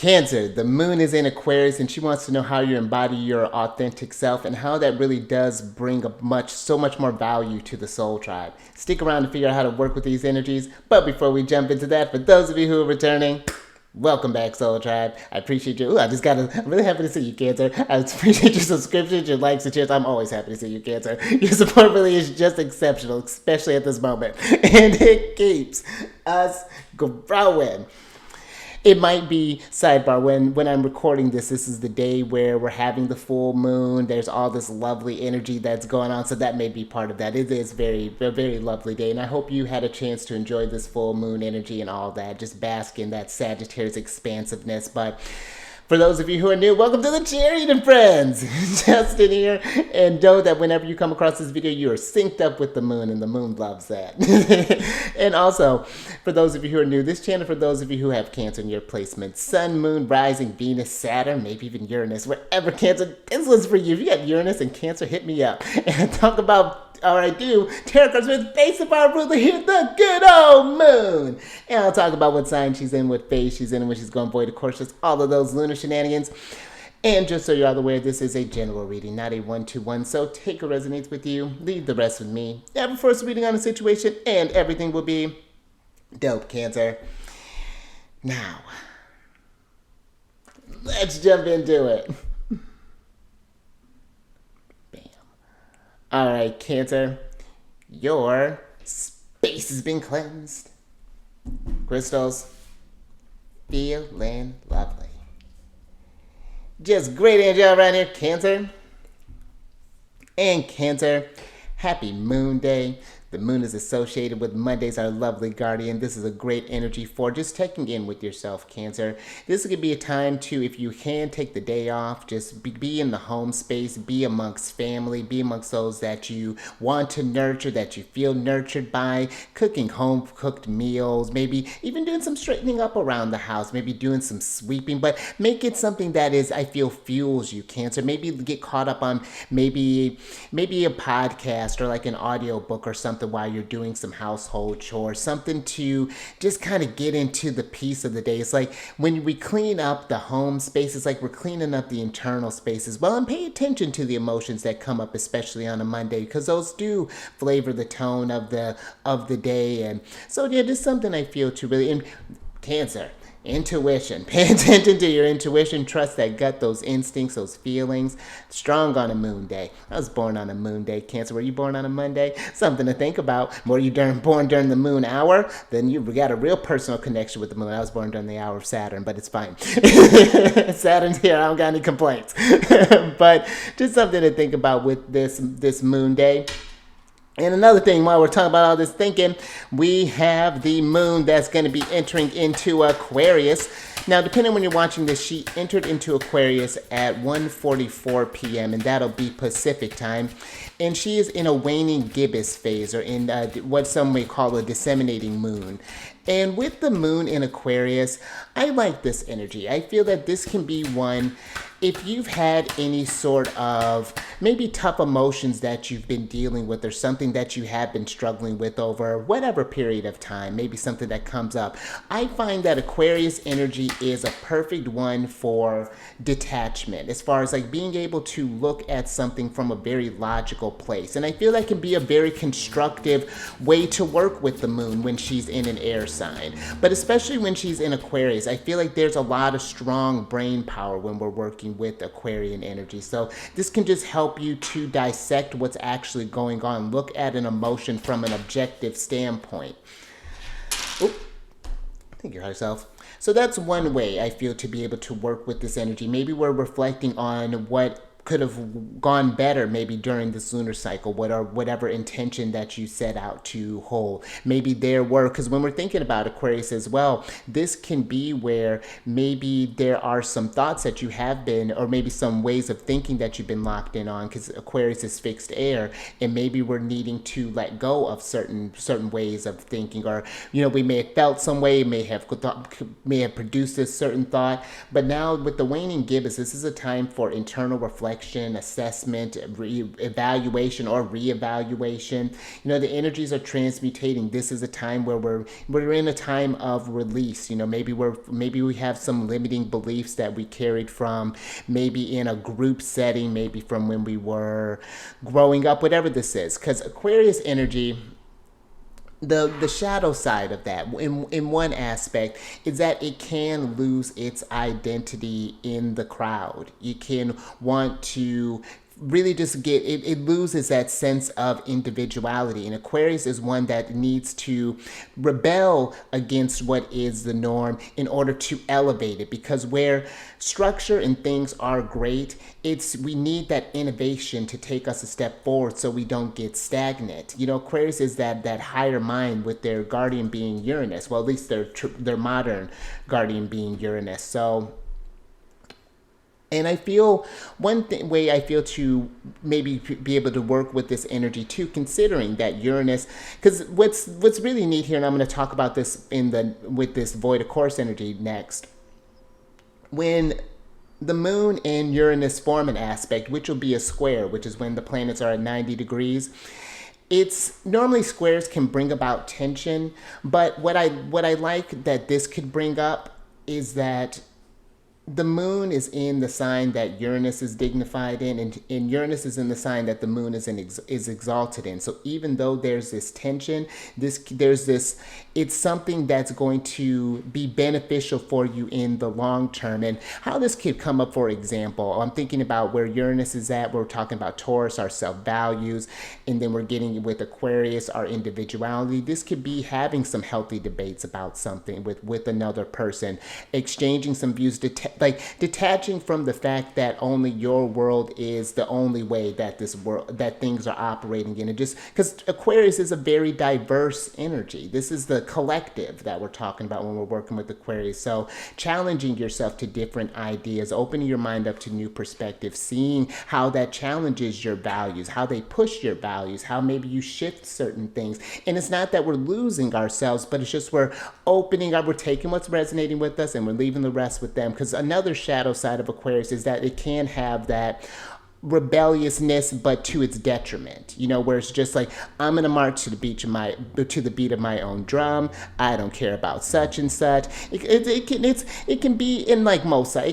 Cancer, the moon is in Aquarius and she wants to know how you embody your authentic self and how that really does bring so much more value to the soul tribe. Stick around to figure out how to work with these energies. But before we jump into that, for those of you who are returning, welcome back, Soul Tribe. I appreciate you. I'm really happy to see you, Cancer. I appreciate your subscriptions, your likes, and shares. I'm always happy to see you, Cancer. Your support really is just exceptional, especially at this moment. And it keeps us growing. It might be, sidebar, when I'm recording this is the day where we're having the full moon. There's all this lovely energy that's going on, so that may be part of that. It is a very lovely day, and I hope you had a chance to enjoy this full moon energy and all that. Just bask in that Sagittarius expansiveness. But for those of you who are new, welcome to the Chariot Friends. Justin here, and know that whenever you come across this video, you are synced up with the moon, and the moon loves that. And also, for those of you who are new, this channel, for those of you who have Cancer in your placement, Sun, Moon, Rising, Venus, Saturn, maybe even Uranus, wherever Cancer, this one's for you. If you got Uranus and Cancer, hit me up. And talk about, or I do, tarot cards with face of our ruler here, the good old moon. And I'll talk about what sign she's in, what phase she's in, when she's going void, of course, just all of those lunar shenanigans. And just so you're all aware, this is a general reading, not a one-to-one. So take what resonates with you, leave the rest with me. Have a first reading on a situation, and everything will be dope, Cancer. Now, let's jump into it. All right, Cancer, your space has been cleansed. Crystals, feeling lovely. Just great energy around here, Cancer. And Cancer, happy Moon Day. The moon is associated with Mondays, our lovely guardian. This is a great energy for just checking in with yourself, Cancer. This could be a time to, if you can, take the day off. Just be in the home space, be amongst family, be amongst those that you want to nurture, that you feel nurtured by, cooking home-cooked meals, maybe even doing some straightening up around the house, maybe doing some sweeping, but make it something that is, I feel, fuels you, Cancer. Maybe get caught up on maybe a podcast or like an audio book or something while you're doing some household chores, something to just kind of get into the peace of the day. It's like when we clean up the home space, it's like we're cleaning up the internal space as well, and pay attention to the emotions that come up, especially on a Monday, because those do flavor the tone of the day. And so yeah, just something I feel to really, and Cancer, intuition. Pay attention to your intuition. Trust that gut, those instincts, those feelings. Strong on a moon day. I was born on a moon day, Cancer. Were you born on a Monday? Something to think about. Were you born during the moon hour? Then you got a real personal connection with the moon. I was born during the hour of Saturn, but it's fine. Saturn's here. I don't got any complaints. But just something to think about with this moon day. And another thing, while we're talking about all this thinking, we have the moon that's going to be entering into Aquarius. Now, depending on when you're watching this, she entered into Aquarius at 1:44 p.m., and that'll be Pacific time. And she is in a waning gibbous phase, or in what some may call a disseminating moon. And with the moon in Aquarius, I like this energy. I feel that this can be one, if you've had any sort of maybe tough emotions that you've been dealing with, or something that you have been struggling with over whatever period of time, maybe something that comes up, I find that Aquarius energy is a perfect one for detachment, as far as like being able to look at something from a very logical place. And I feel that can be a very constructive way to work with the moon when she's in an air sign. But especially when she's in Aquarius, I feel like there's a lot of strong brain power when we're working with Aquarian energy. So this can just help you to dissect what's actually going on, look at an emotion from an objective standpoint. Oop. Think of yourself. So that's one way I feel to be able to work with this energy. Maybe we're reflecting on what could have gone better maybe during this lunar cycle, whatever intention that you set out to hold. Maybe there were, because when we're thinking about Aquarius as well, this can be where maybe there are some thoughts that you have been, or maybe some ways of thinking that you've been locked in on, because Aquarius is fixed air, and maybe we're needing to let go of certain ways of thinking, or we may have felt some way, may have produced a certain thought. But now with the waning gibbous, this is a time for internal reflection reflection, assessment, evaluation, or reevaluation. The energies are transmutating. This is a time where we're in a time of release. Maybe we have some limiting beliefs that we carried from maybe in a group setting, maybe from when we were growing up, whatever this is. Because Aquarius energy, the shadow side of that in one aspect is that it can lose its identity in the crowd. You can want to really just it loses that sense of individuality, and Aquarius is one that needs to rebel against what is the norm in order to elevate it, because where structure and things are great, we need that innovation to take us a step forward so we don't get stagnant. Aquarius is that higher mind with their guardian being Uranus, well, at least their modern guardian being Uranus. So, and I feel way I feel to maybe be able to work with this energy too, considering that Uranus, because what's really neat here, and I'm going to talk about this with this void of course energy next, when the moon and Uranus form an aspect, which will be a square, which is when the planets are at 90 degrees. It's normally squares can bring about tension, but what I like that this could bring up is that the moon is in the sign that Uranus is dignified in, and Uranus is in the sign that the moon is exalted in. So even though there's this tension, it's something that's going to be beneficial for you in the long term. And how this could come up, for example, I'm thinking about where Uranus is at. We're talking about Taurus, our self-values, and then we're getting with Aquarius, our individuality. This could be having some healthy debates about something with another person, exchanging some views, detaching from the fact that only your world is the only way that things are operating in. It just because Aquarius is a very diverse energy. This is the collective that we're talking about when we're working with Aquarius. So challenging yourself to different ideas, opening your mind up to new perspectives, seeing how that challenges your values, how they push your values, how maybe you shift certain things. And it's not that we're losing ourselves, but it's just we're opening up, we're taking what's resonating with us and we're leaving the rest with them. Because another shadow side of Aquarius is that it can have that rebelliousness, but to its detriment, where it's just like, I'm gonna march to the beat of my own drum. I don't care about such and such. It can be in like Mosa.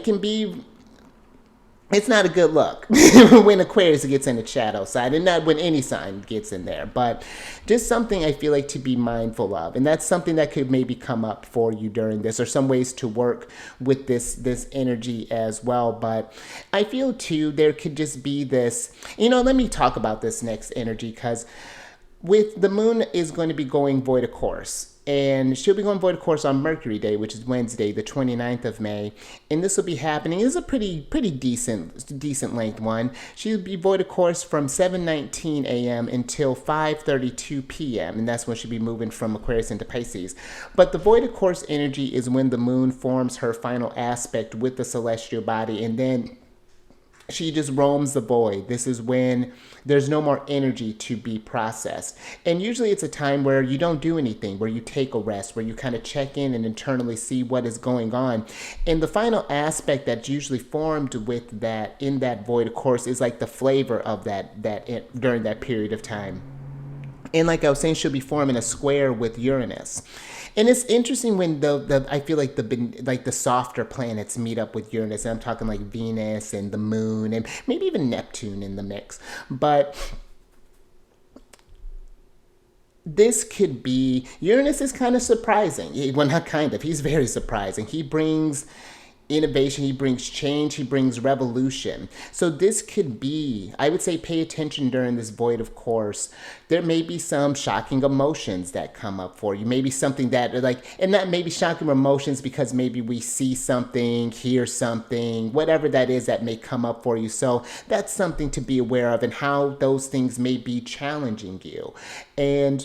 It's not a good look when Aquarius gets in the shadow side, and not when any sign gets in there, but just something I feel like to be mindful of. And that's something that could maybe come up for you during this, or some ways to work with this energy as well. But I feel too, there could just be this, let me talk about this next energy, because with the moon is going to be going void of course. And she'll be going void of course on Mercury Day, which is Wednesday, the 29th of May. And this will be happening. It's a pretty decent length one. She'll be void of course from 7:19 a.m. until 5:32 p.m. And that's when she'll be moving from Aquarius into Pisces. But the void of course energy is when the moon forms her final aspect with the celestial body, and then she just roams the void. This is when there's no more energy to be processed. And usually it's a time where you don't do anything, where you take a rest, where you kind of check in and internally see what is going on. And the final aspect that's usually formed with that, in that void, of course, is like the flavor of that during that period of time. And like I was saying, she'll be forming a square with Uranus. And it's interesting when I feel like the softer planets meet up with Uranus. And I'm talking like Venus and the moon and maybe even Neptune in the mix. But this could be, Uranus is kind of surprising. Well, not kind of, he's very surprising. He brings innovation, he brings change, he brings revolution. So this could be, I would say, pay attention during this void of course. There may be some shocking emotions that come up for you. Maybe something that and not maybe shocking emotions because maybe we see something, hear something, whatever that is that may come up for you. So that's something to be aware of, and how those things may be challenging you. And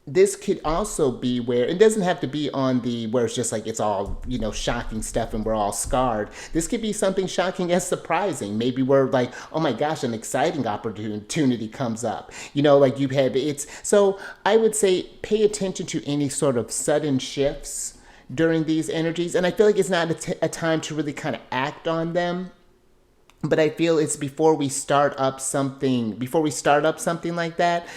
this could also be where it doesn't have to be on where it's just like it's all, shocking stuff and we're all scarred. This could be something shocking as surprising. Maybe we're like, oh my gosh, an exciting opportunity comes up. So I would say pay attention to any sort of sudden shifts during these energies. And I feel like it's not a time to really kind of act on them. but I feel it's before we start up something like that,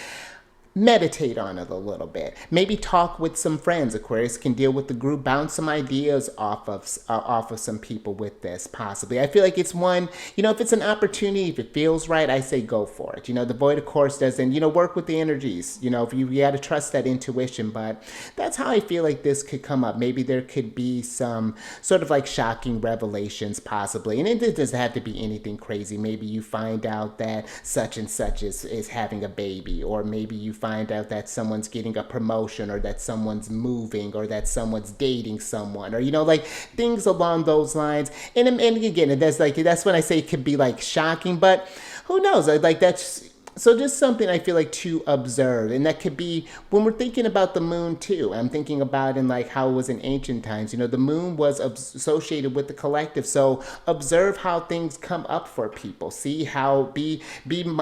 meditate on it a little bit. Maybe talk with some friends. Aquarius can deal with the group, bounce some ideas off of some people with this, possibly. I feel like it's one, if it's an opportunity, if it feels right, I say go for it. The void, of course, doesn't, work with the energies. If you got to trust that intuition, but that's how I feel like this could come up. Maybe there could be some sort of like shocking revelations, possibly. And it doesn't have to be anything crazy. Maybe you find out that such and such is having a baby, or maybe you find out that someone's getting a promotion, or that someone's moving, or that someone's dating someone, or like things along those lines. And again, that's when I say it could be like shocking, but who knows? Like that's. So just something I feel like to observe. And that could be when we're thinking about the moon too. I'm thinking about in like how it was in ancient times. The moon was associated with the collective. So observe how things come up for people. See how, be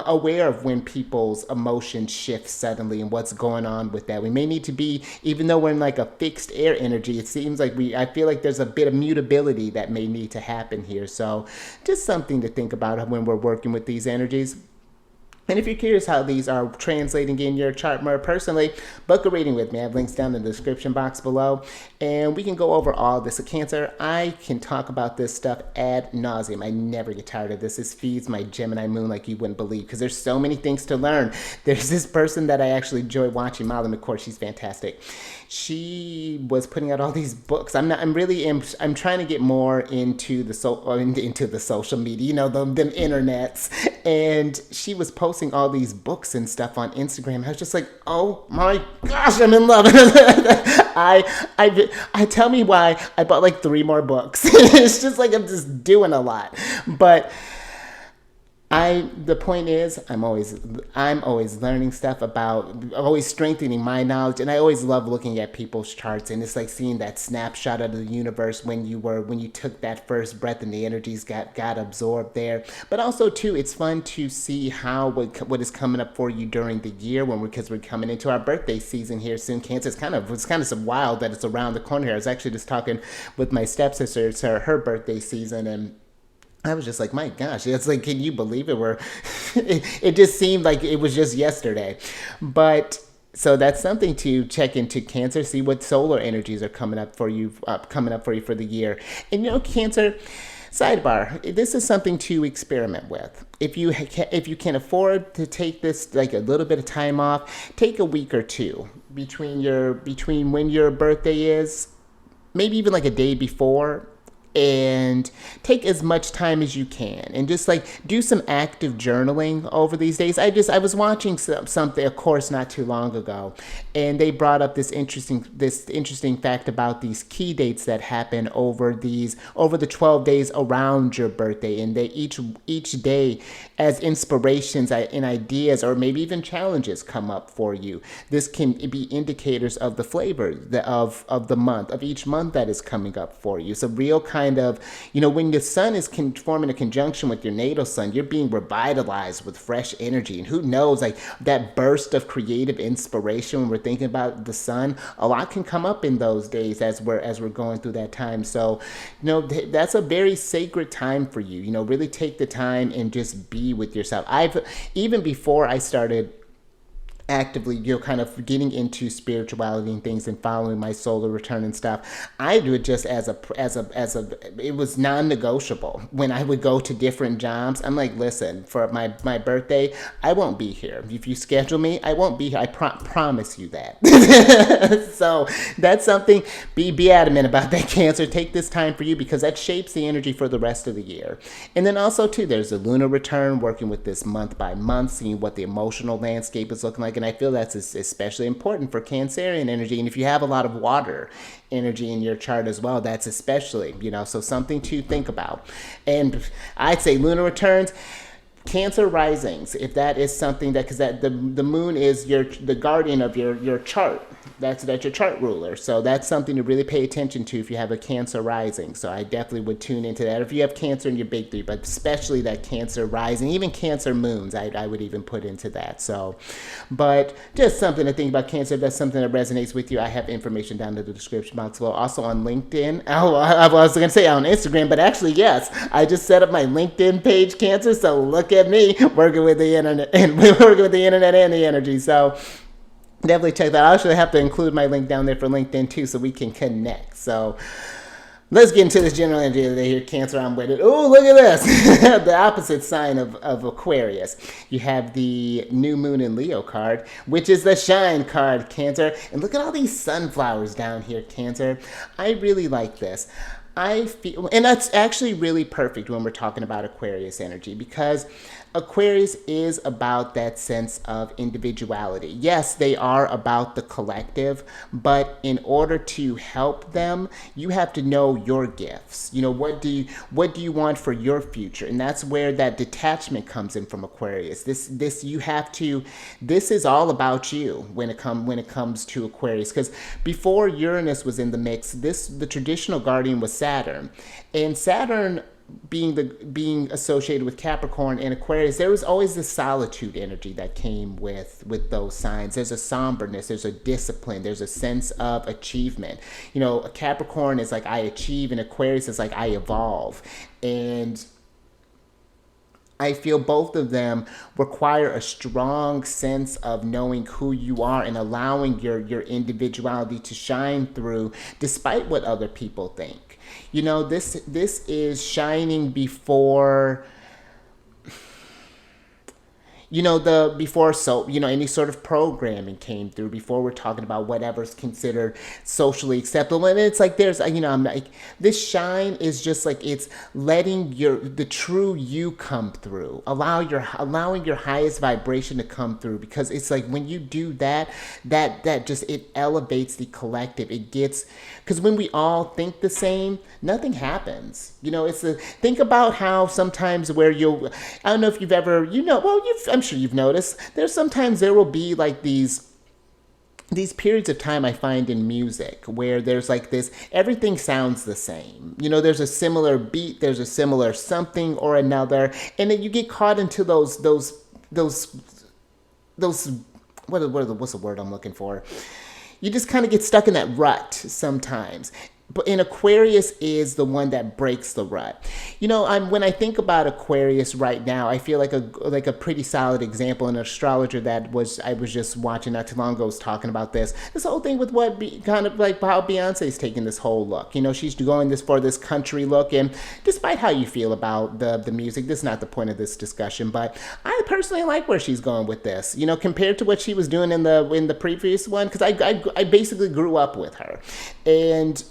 aware of when people's emotions shift suddenly and what's going on with that. We may need to be, even though we're in like a fixed air energy, it seems like I feel like there's a bit of mutability that may need to happen here. So just something to think about when we're working with these energies. And if you're curious how these are translating in your chart more personally, book a reading with me. I have links down in the description box below. And we can go over all this. A Cancer, I can talk about this stuff ad nauseum. I never get tired of this. This feeds my Gemini moon like you wouldn't believe, because there's so many things to learn. There's this person that I actually enjoy watching, Molly McCourt. She's fantastic. She was putting out all these books. I'm trying to get more into the social media, them internets. And she was posting all these books and stuff on Instagram. I was just like, oh my gosh, I'm in love. I tell me why I bought like 3 more books. It's just like I'm just doing a lot. But the point is, I'm always learning stuff always strengthening my knowledge, and I always love looking at people's charts, and it's like seeing that snapshot of the universe when you took that first breath and the energies got absorbed there. But also too, it's fun to see what is coming up for you during the year because we're coming into our birthday season here soon. Cancer, it's kind of so wild that it's around the corner here. I was actually just talking with my stepsister. It's her birthday season, and I was just like, my gosh, it's like, can you believe it? It just seemed like it was just yesterday. But so that's something to check into, Cancer, see what solar energies are coming up for you for the year. And Cancer, sidebar, this is something to experiment with. If you can afford to take this like a little bit of time off, take a week or two between when your birthday is, maybe even like a day before, and take as much time as you can and just like do some active journaling over these days. I was watching something, of course, not too long ago, and they brought up this interesting fact about these key dates that happen over the 12 days around your birthday, and they each day as inspirations and ideas or maybe even challenges come up for you. This can be indicators of the flavor of the month, of each month that is coming up for you. So real kind of, when the sun is forming a conjunction with your natal sun, you're being revitalized with fresh energy. And who knows, like that burst of creative inspiration when we're thinking about the sun, a lot can come up in those days as we're going through that time. So, that's a very sacred time for you. Really take the time and just be with yourself. Even before I started actively, kind of getting into spirituality and things and following my solar return and stuff, I do it just it was non-negotiable. When I would go to different jobs, I'm like, listen, for my birthday, I won't be here. If you schedule me, I won't be here. I promise you that. So that's something, be adamant about that, Cancer. Take this time for you because that shapes the energy for the rest of the year. And then also too, there's a lunar return, working with this month by month, seeing what the emotional landscape is looking like. And I feel that's especially important for Cancerian energy. And if you have a lot of water energy in your chart as well, that's especially, so something to think about. And I'd say lunar returns, Cancer risings, if that is something that, because the moon is the guardian of your chart. That's your chart ruler. So that's something to really pay attention to if you have a Cancer rising. So I definitely would tune into that. If you have Cancer in your big three, but especially that Cancer rising, even Cancer moons, I would even put into that. So, but just something to think about Cancer. If that's something that resonates with you, I have information down in the description box below. Also on LinkedIn. Oh, I was going to say on Instagram, but actually, yes, I just set up my LinkedIn page, Cancer. So look at me working with the internet and working with the internet and the energy. So definitely check that out. I actually have to include my link down there for LinkedIn too so we can connect. So let's get into this general energy of the day here, Cancer. I'm with it. Oh, look at this. The opposite sign of Aquarius. You have the new moon in Leo card, which is the shine card, Cancer. And look at all these sunflowers down here, Cancer. I really like this. I feel, and that's actually really perfect when we're talking about Aquarius energy, because Aquarius is about that sense of individuality. Yes, they are about the collective, but in order to help them, you have to know your gifts. You know, what do you want for your future? And that's where that detachment comes in from Aquarius. This is all about you when it comes to Aquarius, because before Uranus was in the mix, the traditional guardian was Saturn. And Saturn being associated with Capricorn and Aquarius, there was always this solitude energy that came with those signs. There's a somberness, there's a discipline, there's a sense of achievement. You know, a Capricorn is like I achieve, and Aquarius is like I evolve. And I feel both of them require a strong sense of knowing who you are and allowing your individuality to shine through despite what other people think. You know, this is shining before, you know, any sort of programming came through, before we're talking about whatever's considered socially acceptable. And it's like I'm like, this shine is just like it's letting the true you come through, allowing your highest vibration to come through, because it's like when you do that just, it elevates the collective. It gets, because when we all think the same, nothing happens. You know, think about how sometimes where I don't know if you've ever, I'm sure you've noticed, sometimes there will be like these periods of time I find in music where there's like this, everything sounds the same. You know, there's a similar beat, there's a similar something or another, and then you get caught into those what's the word I'm looking for? You just kind of get stuck in that rut sometimes. But Aquarius is the one that breaks the rut. You know, when I think about Aquarius right now, I feel like a pretty solid example. An astrologer I was just watching not too long ago was talking about this whole thing with kind of like how Beyonce's taking this whole look. You know, she's going for this country look, and despite how you feel about the music, this is not the point of this discussion, but I personally like where she's going with this. You know, compared to what she was doing in the previous one, because I basically grew up with her, and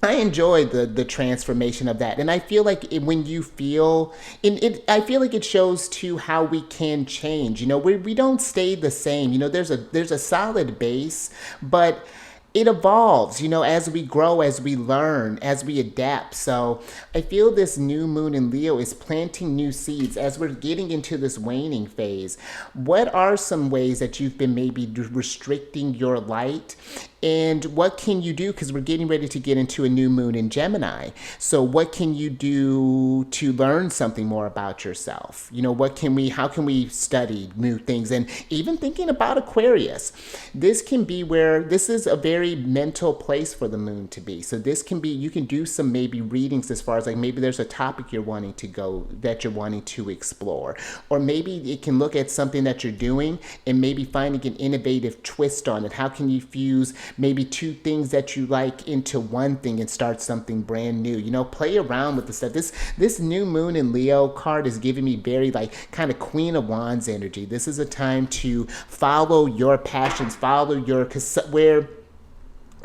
I enjoy the transformation of that. And I feel like when you feel I feel like it shows too how we can change. You know, we don't stay the same. You know, there's a solid base, but it evolves, you know, as we grow, as we learn, as we adapt. So I feel this new moon in Leo is planting new seeds as we're getting into this waning phase. What are some ways that you've been maybe restricting your light? And what can you do? Because we're getting ready to get into a new moon in Gemini. So what can you do to learn something more about yourself? You know, how can we study new things? And even thinking about Aquarius, this is a very mental place for the moon to be. So you can do some maybe readings as far as like maybe there's a topic you're wanting to explore. Or maybe it can look at something that you're doing and maybe finding an innovative twist on it. How can you fuse maybe two things that you like into one thing and start something brand new? You know, play around with the stuff. This new moon in Leo card is giving me very like kind of Queen of Wands energy. This is a time to follow your passions, follow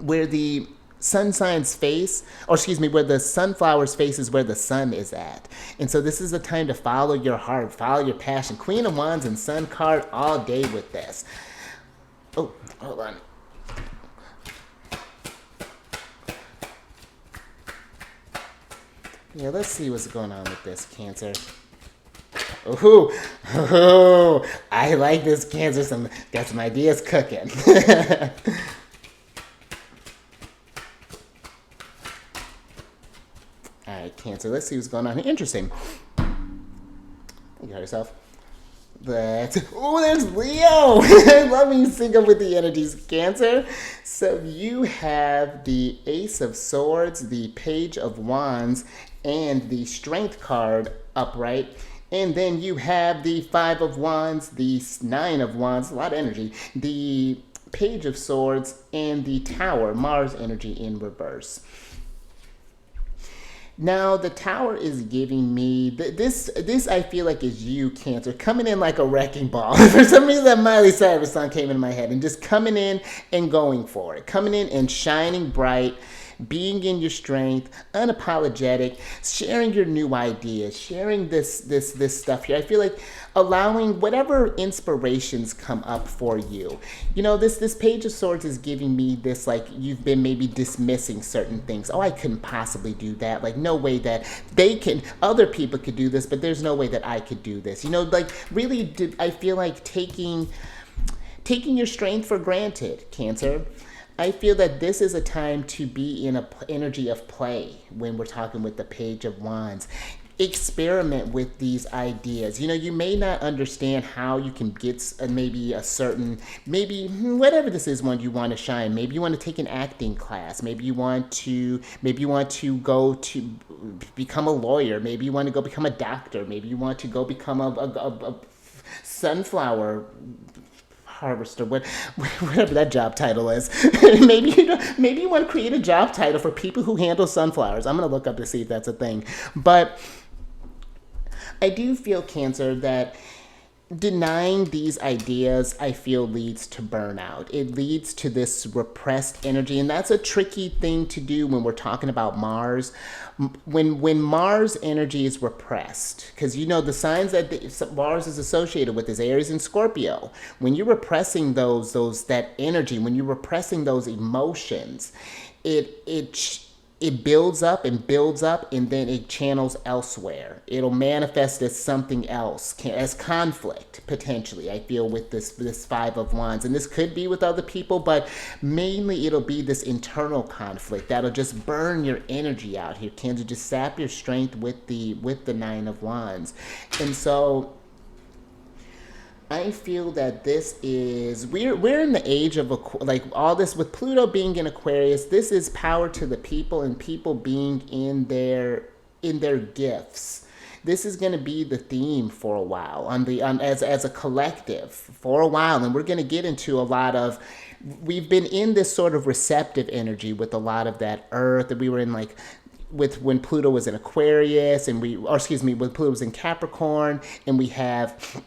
where the sun sign's face, or excuse me, where the sunflower's face is where the sun is at. And so this is a time to follow your heart, follow your passion. Queen of Wands and Sun card all day with this. Oh, hold on. Yeah, let's see what's going on with this, Cancer. Ooh, ooh, I like this Cancer. Got some ideas cooking. All right, Cancer. Let's see what's going on here. Interesting. You got yourself. Oh, there's Leo. I love when you sync up with the energies, Cancer. So you have the Ace of Swords, the Page of Wands, and the Strength card upright. And then you have the Five of Wands, the Nine of Wands, a lot of energy, the Page of Swords, and the Tower, Mars energy in reverse. Now the Tower is giving me this. This I feel like is you, Cancer, coming in like a wrecking ball. For some reason, that Miley Cyrus song came into my head, and just coming in and going for it, coming in and shining bright, being in your strength, unapologetic, sharing your new ideas, sharing this stuff here. I feel like allowing whatever inspirations come up for you. You know, this Page of Swords is giving me this, like, you've been maybe dismissing certain things. Oh, I couldn't possibly do that. Like, no way that other people could do this, but there's no way that I could do this. You know, like, really, I feel like taking your strength for granted, Cancer. I feel that this is a time to be in an energy of play when we're talking with the Page of Wands. Experiment with these ideas. You know, you may not understand how you can get maybe a certain, maybe whatever this is one you want to shine. Maybe you want to take an acting class. Maybe you want to go to become a lawyer. Maybe you want to go become a doctor. Maybe you want to go become a sunflower harvester, whatever that job title is. maybe you want to create a job title for people who handle sunflowers. I'm going to look up to see if that's a thing. But I do feel, Cancer, that denying these ideas, I feel, leads to burnout. It leads to this repressed energy, and that's a tricky thing to do when we're talking about Mars. When Mars energy is repressed, because you know the signs that Mars is associated with is Aries and Scorpio. When you're repressing that energy, when you're repressing those emotions, it builds up and then it channels elsewhere. It'll manifest as something else, as conflict, potentially, I feel, with this Five of Wands. And this could be with other people, but mainly it'll be this internal conflict that'll just burn your energy out here, Cancer, just sap your strength with the Nine of Wands. And so I feel that we're in the age of like all this with Pluto being in Aquarius. This is power to the people and people being in their gifts. This is going to be the theme for a while as a collective for a while, and we're going to get into a lot of. We've been in this sort of receptive energy with a lot of that Earth that we were in, like with when Pluto was in Aquarius, when Pluto was in Capricorn, and we have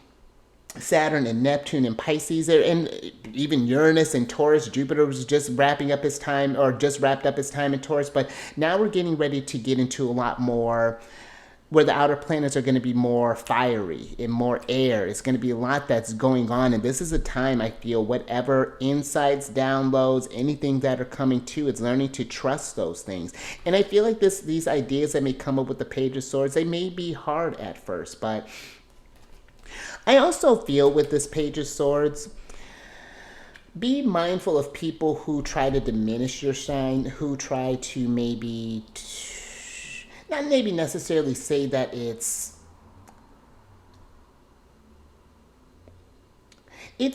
Saturn and Neptune and Pisces, and even Uranus and Taurus. Jupiter was just wrapped up his time in Taurus, but now we're getting ready to get into a lot more where the outer planets are going to be more fiery and more air. It's going to be a lot that's going on, and this is a time, I feel, whatever insights, downloads, anything that are coming to, it's learning to trust those things. And I feel like these ideas that may come up with the Page of Swords, they may be hard at first, but I also feel with this Page of Swords, be mindful of people who try to diminish your shine, who try to not maybe necessarily say that it's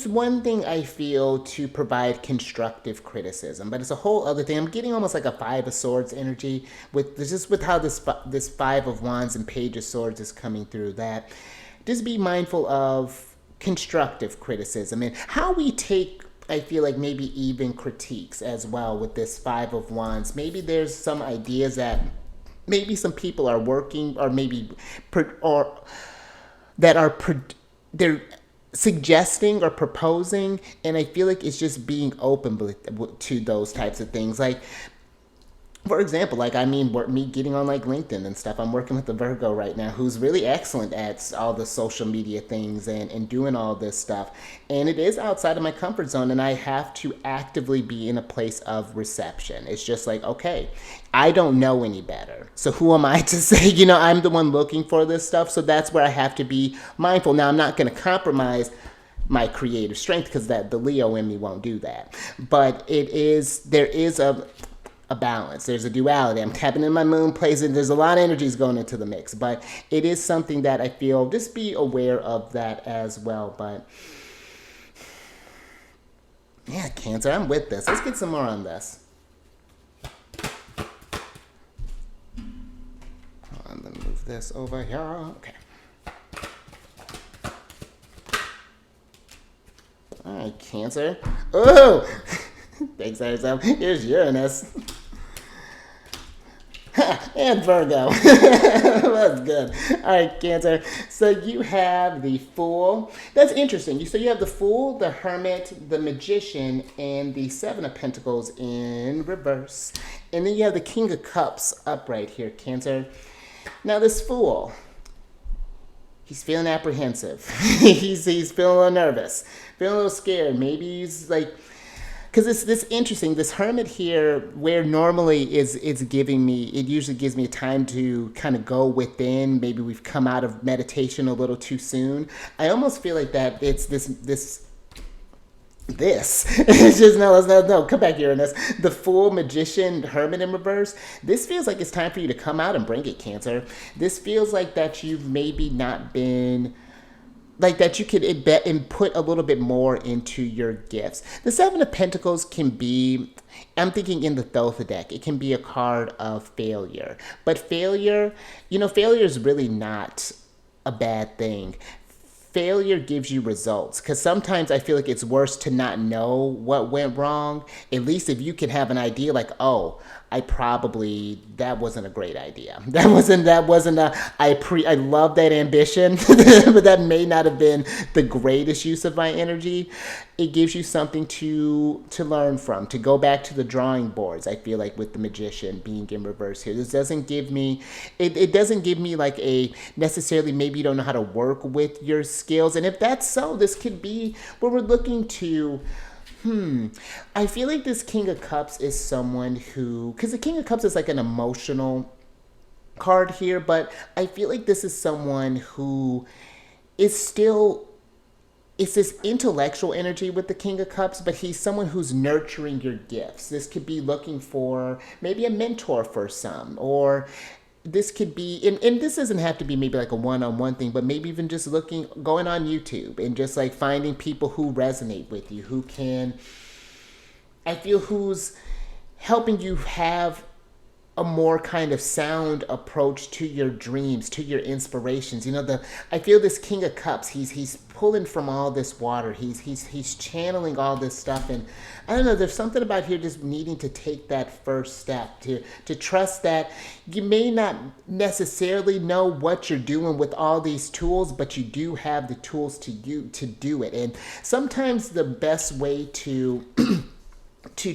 one thing, I feel, to provide constructive criticism, but it's a whole other thing. I'm getting almost like a Five of Swords energy with how this Five of Wands and Page of Swords is coming through. That just be mindful of constructive criticism and how we take, I feel like, maybe even critiques as well with this Five of Wands. Maybe there's some ideas that maybe some people are working, or maybe they're suggesting or proposing, and I feel like it's just being open to those types of things. Like, for example, me getting on like LinkedIn and stuff. I'm working with a Virgo right now who's really excellent at all the social media things and doing all this stuff. And it is outside of my comfort zone, and I have to actively be in a place of reception. It's just like, okay, I don't know any better. So who am I to say, I'm the one looking for this stuff. So that's where I have to be mindful. Now, I'm not going to compromise my creative strength because that the Leo in me won't do that. But there is a balance. There's a duality. I'm tapping in my moon plays, and there's a lot of energies going into the mix. But it is something that I feel, just be aware of that as well. But yeah, Cancer, I'm with this. Let's get some more on this. Hold on, let me move this over here. Okay. All right, Cancer. Oh! Thanks, yourself. Here's Uranus. And Virgo. That's good. All right, Cancer. So you have the Fool. That's interesting. So you have the Fool, the Hermit, the Magician, and the Seven of Pentacles in reverse. And then you have the King of Cups upright here, Cancer. Now this Fool, he's feeling apprehensive. he's feeling a little nervous, feeling a little scared. Maybe he's like, because it's this interesting. This Hermit here, where normally it's giving me, it usually gives me time to kind of go within. Maybe we've come out of meditation a little too soon. I almost feel like that it's this. It's just no, come back, Uranus. The Fool, Magician, Hermit in reverse. This feels like it's time for you to come out and bring it, Cancer. This feels like that you've maybe not been, like that you could put a little bit more into your gifts. The Seven of Pentacles can be, I'm thinking in the Thotha deck, it can be a card of failure. But failure, failure is really not a bad thing. Failure gives you results, because sometimes I feel like it's worse to not know what went wrong. At least if you can have an idea like, oh, that wasn't a great idea. I love that ambition, but that may not have been the greatest use of my energy. It gives you something to learn from, to go back to the drawing boards. I feel like with the Magician being in reverse here, this doesn't give me, it doesn't give me like a necessarily, maybe you don't know how to work with your skills. And if that's so, this could be where we're looking to, I feel like this King of Cups is someone who, because the King of Cups is like an emotional card here, but I feel like this is someone who is still, it's this intellectual energy with the King of Cups, but he's someone who's nurturing your gifts. This could be looking for maybe a mentor for some, or this could be, and this doesn't have to be maybe like a one-on-one thing, but maybe even just going on YouTube and just like finding people who resonate with you, who's helping you have a more kind of sound approach to your dreams, to your inspirations. I feel this King of Cups, he's pulling from all this water. He's channeling all this stuff. And I don't know, there's something about here just needing to take that first step, to trust that you may not necessarily know what you're doing with all these tools, but you do have the tools to do it. And sometimes the best way to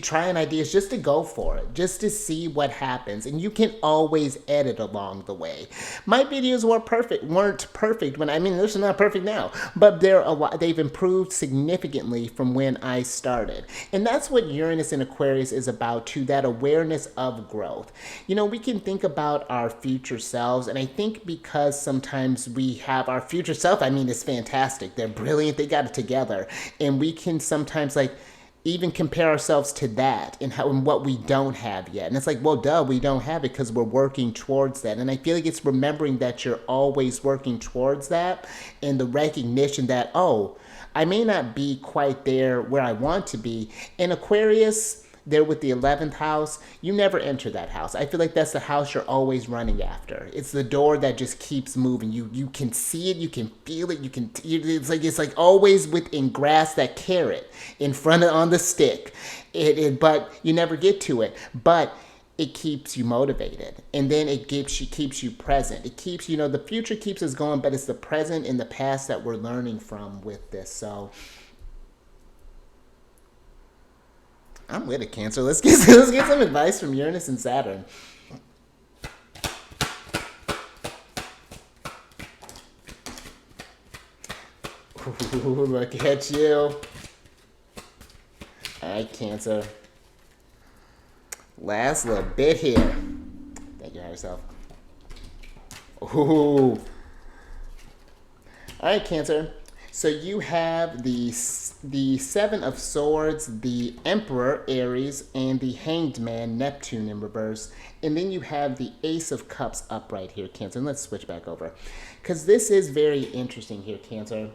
try an idea is just to go for it, just to see what happens. And you can always edit along the way. My videos weren't perfect when, they're not perfect now, but they've improved significantly from when I started. And that's what Uranus and Aquarius is about too, that awareness of growth. We can think about our future selves, and I think because sometimes we have our future self, it's fantastic. They're brilliant. They got it together. And we can sometimes even compare ourselves to that and what we don't have yet. And it's like, well, duh, we don't have it because we're working towards that. And I feel like it's remembering that you're always working towards that, and the recognition that, oh, I may not be quite there where I want to be. In Aquarius, there with the 11th house, you never enter that house. I feel like that's the house you're always running after. It's the door that just keeps moving. You can see it, you can feel it, it's like always within grasp, that carrot in front on the stick. But you never get to it. But it keeps you motivated, and then it keeps you present. It keeps, the future keeps us going, but it's the present and the past that we're learning from with this. So I'm with it, Cancer. Let's get some advice from Uranus and Saturn. Ooh, look at you. All right, Cancer. Last little bit here. Thank you, higher self. Ooh. All right, Cancer. So you have the Seven of Swords, the Emperor, Aries, and the Hanged Man, Neptune, in reverse. And then you have the Ace of Cups upright here, Cancer. And let's switch back over. Because this is very interesting here, Cancer.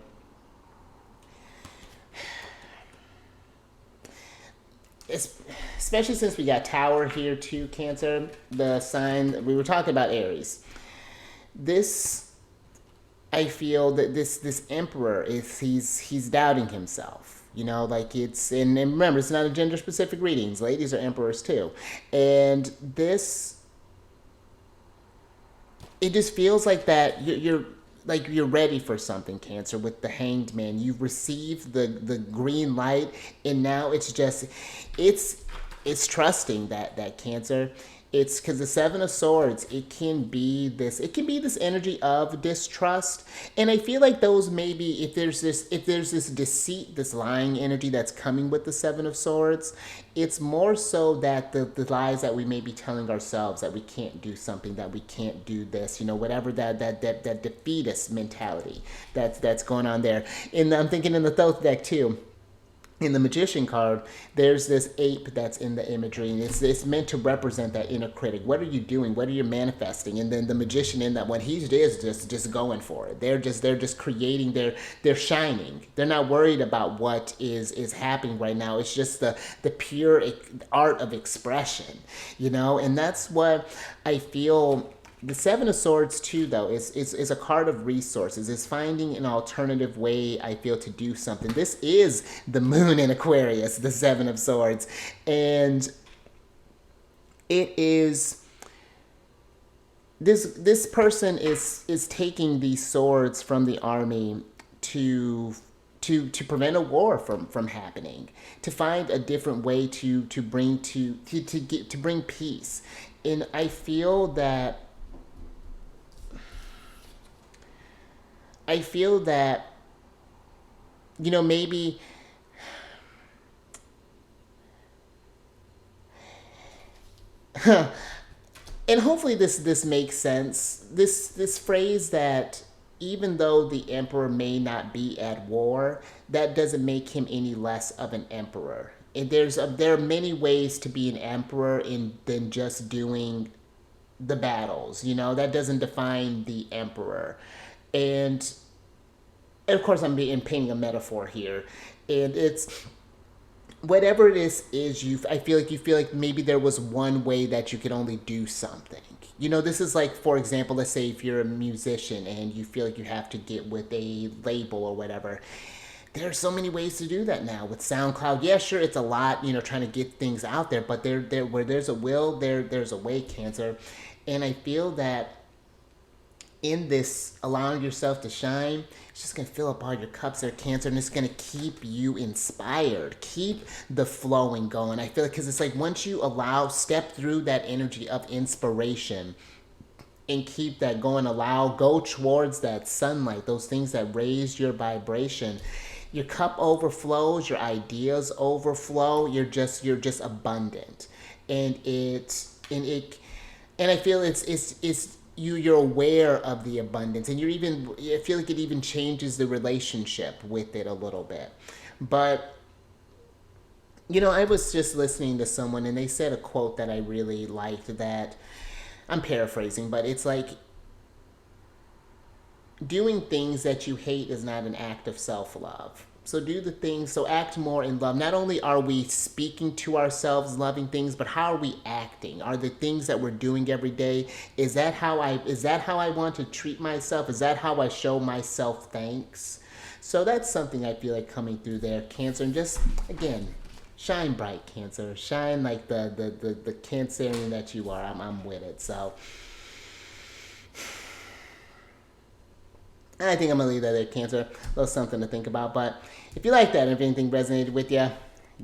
Especially since we got Tower here too, Cancer. The sign, we were talking about Aries. This, I feel that this Emperor is he's doubting himself. You know, like it's and remember, it's not a gender specific readings. Ladies are emperors too, and this, it just feels like that you're like you're ready for something, Cancer. With the Hanged Man, you've received the green light, and now it's just it's trusting that Cancer. It's because the Seven of Swords, it can be this energy of distrust. And I feel like those, maybe if there's this deceit, this lying energy that's coming with the Seven of Swords, it's more so that the lies that we may be telling ourselves, that we can't do something, that we can't do this, you know, whatever that defeatist mentality that's going on there. And I'm thinking in the Thoth deck too. In the Magician card, there's this ape that's in the imagery, and it's meant to represent that inner critic. What are you doing? What are you manifesting? And then the magician in that one, he's just going for it. They're just creating. They're shining. They're not worried about what is happening right now. It's just the pure art of expression, you know. And that's what I feel. The Seven of Swords too, though, is a card of resources. It's finding an alternative way, I feel, to do something. This is the Moon in Aquarius, the Seven of Swords, and it is this person is taking these swords from the army to prevent a war from happening, to find a different way to bring peace. And I feel that. You know, maybe and hopefully this makes sense. This phrase that even though the emperor may not be at war, that doesn't make him any less of an emperor. And there are many ways to be an emperor than just doing the battles. You know, that doesn't define the emperor. And of course, I'm painting a metaphor here, and it's whatever it is I feel like maybe there was one way that you could only do something. You know, this is like, for example, let's say if you're a musician and you feel like you have to get with a label or whatever. There are so many ways to do that now with SoundCloud. Yeah, sure, it's a lot, you know, trying to get things out there, but there where there's a will, there's a way, Cancer. And I feel that in this allowing yourself to shine, it's just going to fill up all your cups there, Cancer, and it's going to keep you inspired, keep the flowing going. I feel like, because it's like once you step through that energy of inspiration and keep that going, go towards that sunlight, those things that raise your vibration, your cup overflows, your ideas overflow, you're just abundant. And I feel it's you're aware of the abundance, and I feel like it even changes the relationship with it a little bit. But you know, I was just listening to someone, and they said a quote that I really liked, that I'm paraphrasing, but it's like, doing things that you hate is not an act of self-love. So act more in love. Not only are we speaking to ourselves, loving things, but how are we acting? Are the things that we're doing every day, is that how I want to treat myself? Is that how I show myself thanks? So that's something I feel like coming through there, Cancer. And just, again, shine bright, Cancer. Shine like the Cancerian that you are. I'm with it. So I think I'm going to leave that there, Cancer. A little something to think about. But if you like that, and if anything resonated with you,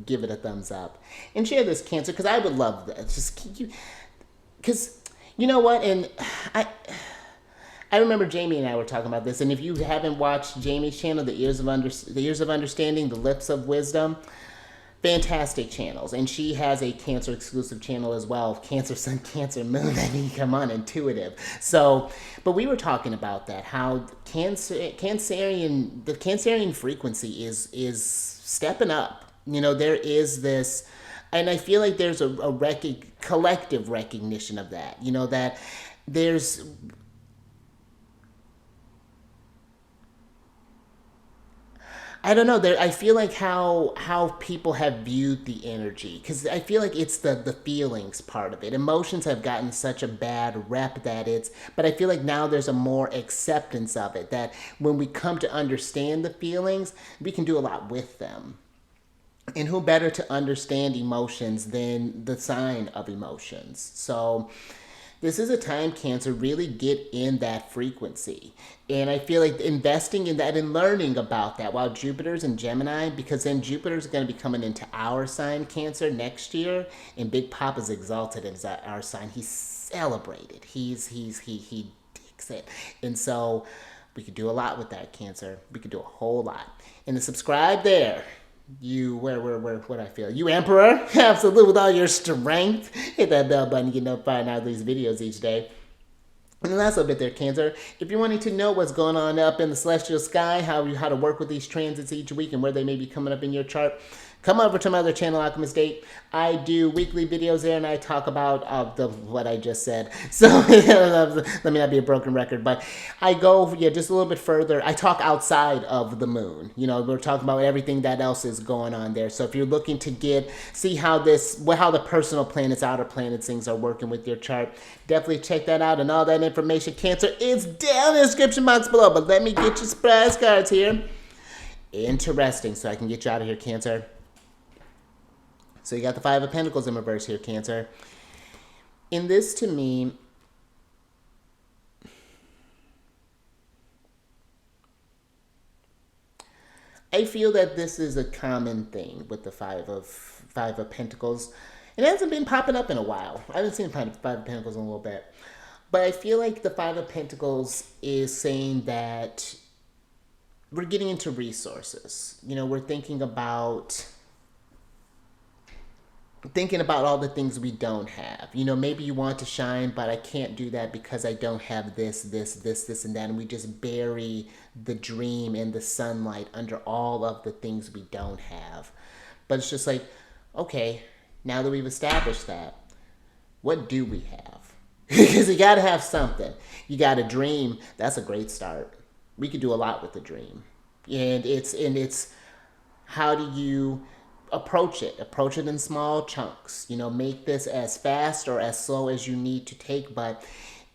give it a thumbs up. And share this, Cancer, because I would love that. Because, you know what? And I remember Jamie and I were talking about this. And if you haven't watched Jamie's channel, The Ears of Understanding, The Lips of Wisdom, fantastic channels, and she has a Cancer exclusive channel as well, Cancer Sun, Cancer Moon, that you come on, intuitive. So, but we were talking about that, how the Cancerian frequency is stepping up. You know, there is this, and I feel like there's a collective recognition of that. You know, that there's, I don't know. There, I feel like how people have viewed the energy, because I feel like it's the feelings part of it. Emotions have gotten such a bad rep that it's, but I feel like now there's a more acceptance of it. That when we come to understand the feelings, we can do a lot with them. And who better to understand emotions than the sign of emotions? So this is a time, Cancer, really get in that frequency. And I feel like investing in that and learning about that while Jupiter's in Gemini, because then Jupiter's going to be coming into our sign, Cancer, next year. And Big Papa's exalted in our sign. He's celebrated. He digs it. And so we could do a lot with that, Cancer. We could do a whole lot. And to subscribe there, you, what I feel, you Emperor, absolutely, with all your strength, hit that bell button to get notified out of these videos each day. And the last little bit there, Cancer, if you're wanting to know what's going on up in the celestial sky, how to work with these transits each week and where they may be coming up in your chart, come over to my other channel, Alchemist Date. I do weekly videos there, and I talk about what I just said. So let me not be a broken record, but I go just a little bit further. I talk outside of the moon. You know, we're talking about everything that else is going on there. So if you're looking to see how the personal planets, outer planets, things are working with your chart, definitely check that out. And all that information, Cancer, is down in the description box below. But let me get your surprise cards here. Interesting, so I can get you out of here, Cancer. So you got the Five of Pentacles in reverse here, Cancer. In this, to me, I feel that this is a common thing with the Five of Pentacles. It hasn't been popping up in a while. I haven't seen Five of Pentacles in a little bit. But I feel like the Five of Pentacles is saying that we're getting into resources. You know, we're thinking about all the things we don't have. You know, maybe you want to shine, but I can't do that because I don't have this, and that. And we just bury the dream in the sunlight under all of the things we don't have. But it's just like, okay, now that we've established that, what do we have? Because you got to have something. You got a dream. That's a great start. We could do a lot with the dream. And it's how do you approach it in small chunks. You know, make this as fast or as slow as you need to take. But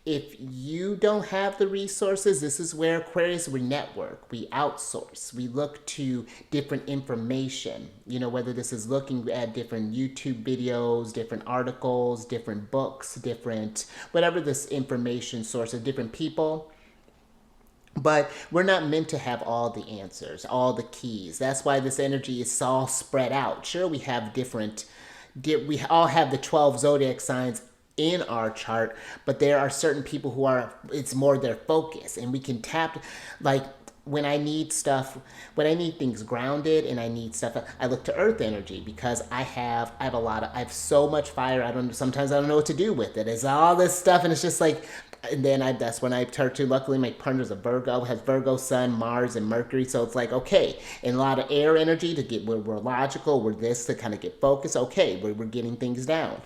if you don't have the resources, this is where Aquarius, we network, we outsource, we look to different information. You know, whether this is looking at different YouTube videos, different articles, different books, different whatever this information source of different people. But we're not meant to have all the answers, all the keys. That's why this energy is all spread out. Sure, we have we all have the 12 zodiac signs in our chart, but there are certain people who it's more their focus, and we can tap, like, when I need things grounded and I need stuff, I look to earth energy, because I have so much fire. Sometimes I don't know what to do with it. It's all this stuff, and it's just like, and then that's when I turn to, luckily my partner's a Virgo, has Virgo, Sun, Mars, and Mercury. So it's like, okay, and a lot of air energy to get, we're logical, we're this to kind of get focused. Okay, we're getting things down.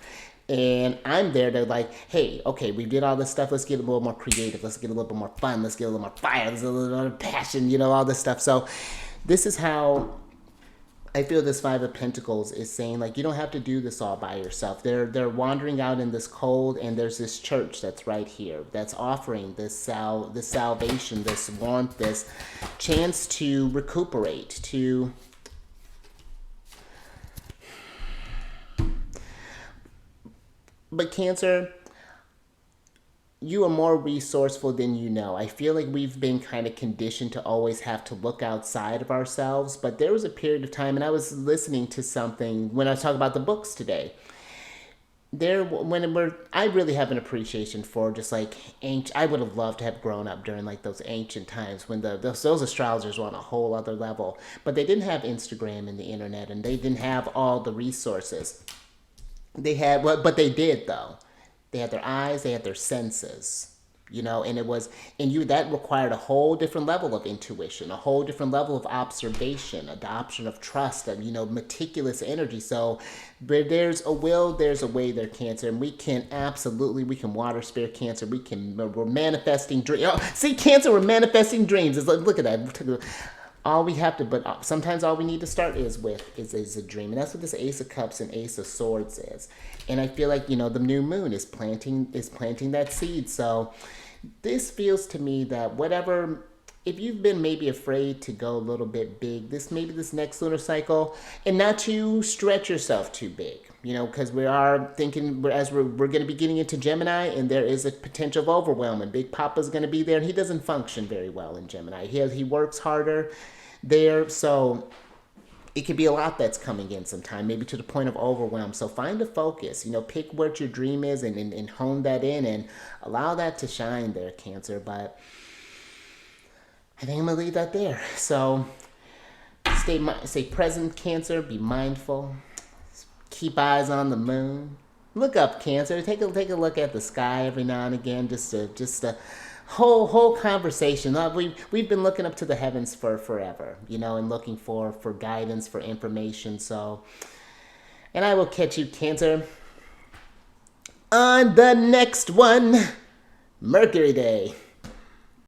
And I'm there to like, hey, okay, we did all this stuff. Let's get a little more creative. Let's get a little bit more fun. Let's get a little more fire. Let's get a little more passion, you know, all this stuff. So this is how I feel this Five of Pentacles is saying, like, you don't have to do this all by yourself. They're wandering out in this cold, and there's this church that's right here that's offering this salvation, this warmth, this chance to recuperate, to but Cancer, you are more resourceful than you know. I feel like we've been kind of conditioned to always have to look outside of ourselves. But there was a period of time, and I was listening to something when I was talking about the books today. I really have an appreciation for just like ancient. I would have loved to have grown up during like those ancient times when those astrologers were on a whole other level, but they didn't have Instagram and the internet, and they didn't have all the resources. They had what, but they did though. They had their eyes, they had their senses, and it was, and you that required a whole different level of intuition, a whole different level of observation, adoption of trust, and meticulous energy. So, where there's a will, there's a way there, Cancer, and we can water spirit, Cancer. We're manifesting dreams. Oh, see, Cancer, we're manifesting dreams. It's like, look at that. All we have to, but sometimes all we need to start is a dream, and that's what this Ace of Cups and Ace of Swords is. And I feel like the new moon is planting that seed. So this feels to me that whatever, if you've been maybe afraid to go a little bit big, this next lunar cycle, and not to stretch yourself too big, because we are thinking as we're going to be getting into Gemini, and there is a potential of overwhelm, and Big Papa's going to be there, and he doesn't function very well in Gemini. He works harder there, so it could be a lot that's coming in sometime, maybe to the point of overwhelm. So find a focus, pick what your dream is, and hone that in and allow that to shine there, Cancer. But I think I'm going to leave that there. So stay present, Cancer. Be mindful. Keep eyes on the moon. Look up, Cancer. Take a look at the sky every now and again. Just a whole conversation. We've been looking up to the heavens for forever, and looking for guidance, for information. So, and I will catch you, Cancer, on the next one, Mercury Day.